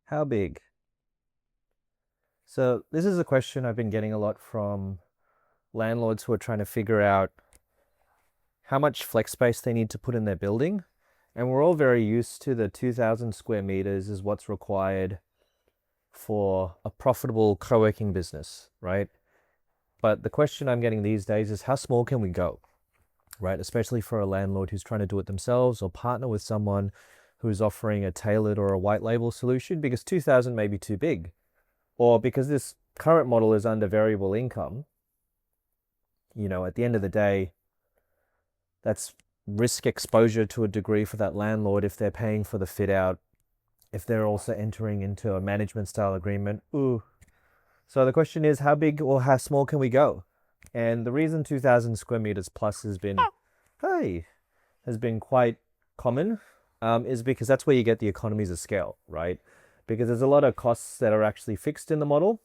How big? So this is a question I've been getting a lot from landlords who are trying to figure out how much flex space they need to put in their building. And we're all very used to the 2,000 square meters is what's required for a profitable co-working business, right? But the question I'm getting these days is how small can we go, right? Especially for a landlord who's trying to do it themselves or partner with someone who's offering a tailored or a white label solution, because 2,000 may be too big, or because this current model is under variable income. At the end of the day, that's risk exposure to a degree for that landlord if they're paying for the fit out, if they're also entering into a management style agreement. Ooh. So the question is, how big or how small can we go? And the reason 2,000 square meters plus has been quite common, is because that's where you get the economies of scale, right? Because there's a lot of costs that are actually fixed in the model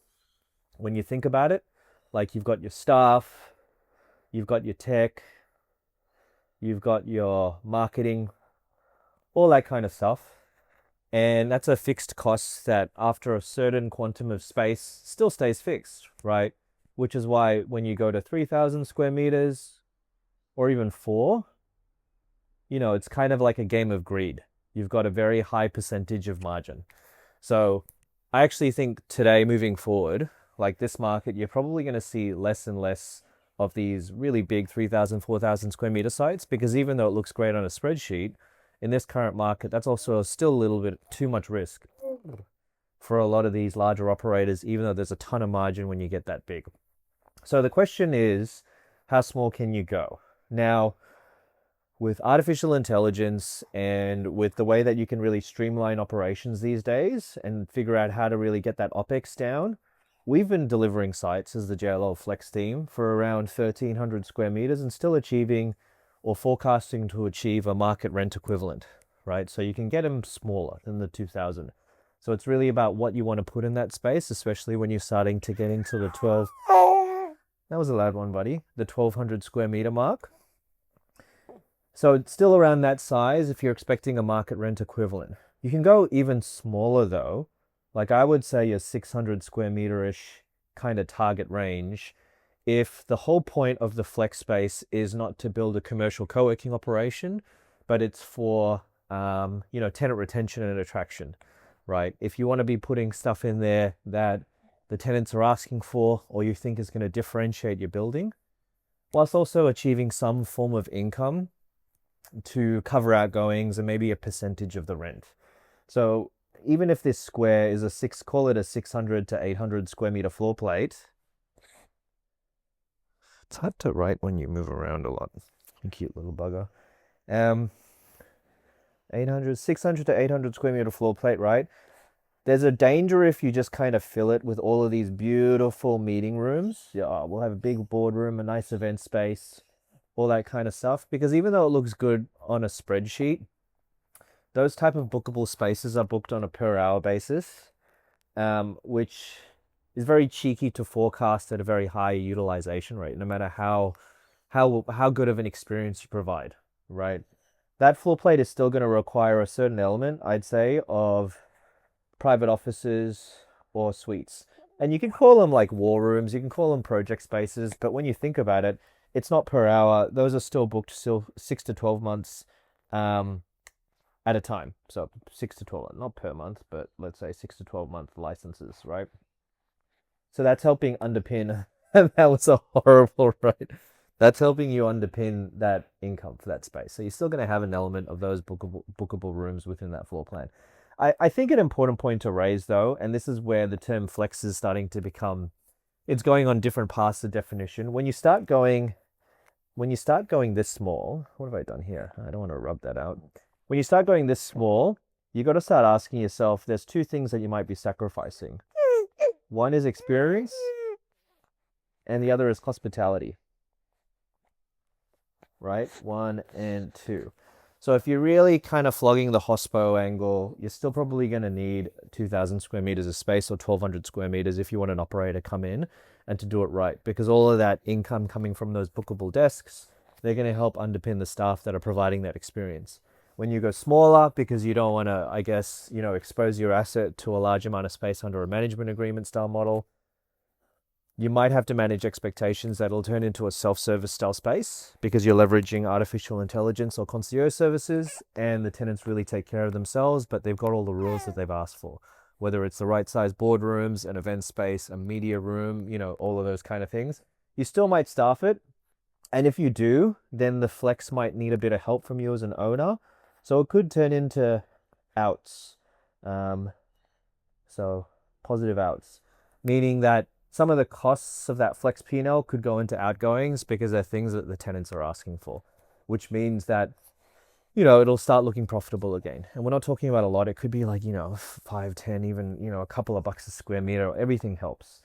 when you think about it. Like you've got your staff, you've got your tech, you've got your marketing, all that kind of stuff. And that's a fixed cost that after a certain quantum of space still stays fixed, right? Which is why when you go to 3,000 square meters or even 4, it's kind of like a game of greed. You've got a very high percentage of margin. So I actually think today, moving forward, like this market, you're probably going to see less and less of these really big 3,000, 4,000 square meter sites, because even though it looks great on a spreadsheet, in this current market, that's also still a little bit too much risk for a lot of these larger operators, even though there's a ton of margin when you get that big. So the question is, how small can you go? Now, with artificial intelligence and with the way that you can really streamline operations these days and figure out how to really get that OPEX down, we've been delivering sites as the JLL Flex team for around 1,300 square meters and still achieving or forecasting to achieve a market rent equivalent, right? So you can get them smaller than the 2,000. So it's really about what you want to put in that space, especially when you're starting to get into the 12. That was a loud one, buddy. The 1,200 square meter mark. So it's still around that size if you're expecting a market rent equivalent. You can go even smaller though. Like I would say a 600 square meter-ish kind of target range, if the whole point of the flex space is not to build a commercial co-working operation, but it's for tenant retention and attraction, right? If you want to be putting stuff in there that the tenants are asking for or you think is going to differentiate your building, whilst also achieving some form of income to cover outgoings and maybe a percentage of the rent. So even if this square is call it a 600 to 800 square meter floor plate. It's hard to write when you move around a lot. You cute little bugger. 600 to 800 square meter floor plate, right? There's a danger if you just kind of fill it with all of these beautiful meeting rooms. Yeah, we'll have a big boardroom, a nice event space, all that kind of stuff. Because even though it looks good on a spreadsheet, those type of bookable spaces are booked on a per hour basis, which is very cheeky to forecast at a very high utilization rate, no matter how good of an experience you provide, right? That floor plate is still going to require a certain element, I'd say, of private offices or suites. And you can call them like war rooms, you can call them project spaces, but when you think about it, it's not per hour. Those are still booked 6 to 12 months at a time. So 6 to 12, not per month, but let's say 6 to 12 month licenses, right? So that's helping underpin, that was a horrible, right? That's helping you underpin that income for that space. So you're still going to have an element of those bookable rooms within that floor plan. I think an important point to raise though, and this is where the term flex is starting to become, it's going on different paths of definition. When you start going this small, what have I done here? I don't want to rub that out. When you start going this small, you got to start asking yourself, there's two things that you might be sacrificing. One is experience, and the other is hospitality, right? 1 and 2. So if you're really kind of flogging the hospo angle, you're still probably going to need 2,000 square meters of space or 1,200 square meters if you want an operator to come in and to do it right, because all of that income coming from those bookable desks, they're going to help underpin the staff that are providing that experience. When you go smaller, because you don't want to, I guess, expose your asset to a large amount of space under a management agreement style model, you might have to manage expectations that it'll turn into a self-service style space because you're leveraging artificial intelligence or concierge services, and the tenants really take care of themselves, but they've got all the rules that they've asked for. Whether it's the right size boardrooms, an event space, a media room, all of those kind of things. You still might staff it. And if you do, then the flex might need a bit of help from you as an owner. So it could turn into outs. So positive outs, meaning that some of the costs of that flex P&L could go into outgoings because they're things that the tenants are asking for, which means that, it'll start looking profitable again. And we're not talking about a lot. It could be like, 5, 10, even, a couple of bucks a square meter. Everything helps.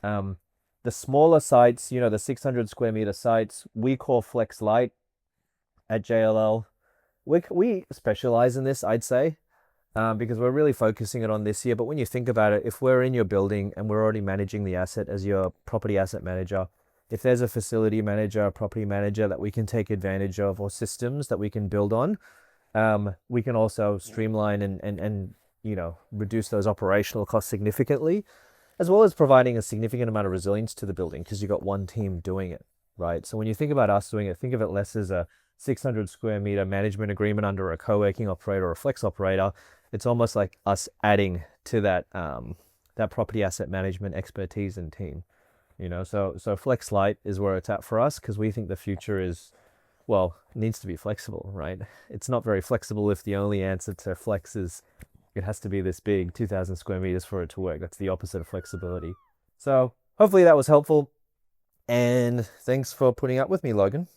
The smaller sites, the 600 square meter sites, we call Flex Light at JLL. We specialize in this, I'd say, because we're really focusing it on this year. But when you think about it, if we're in your building and we're already managing the asset as your property asset manager, if there's a facility manager, a property manager that we can take advantage of, or systems that we can build on, we can also streamline and reduce those operational costs significantly, as well as providing a significant amount of resilience to the building because you've got one team doing it, right? So when you think about us doing it, think of it less as a 600 square meter management agreement under a co-working operator or a flex operator. It's almost like us adding to that property asset management expertise and team. So Flex Light is where it's at for us because we think the future is, well, needs to be flexible, right? It's not very flexible if the only answer to flex is it has to be this big, 2,000 square meters for it to work. That's the opposite of flexibility. So hopefully that was helpful. And thanks for putting up with me, Logan.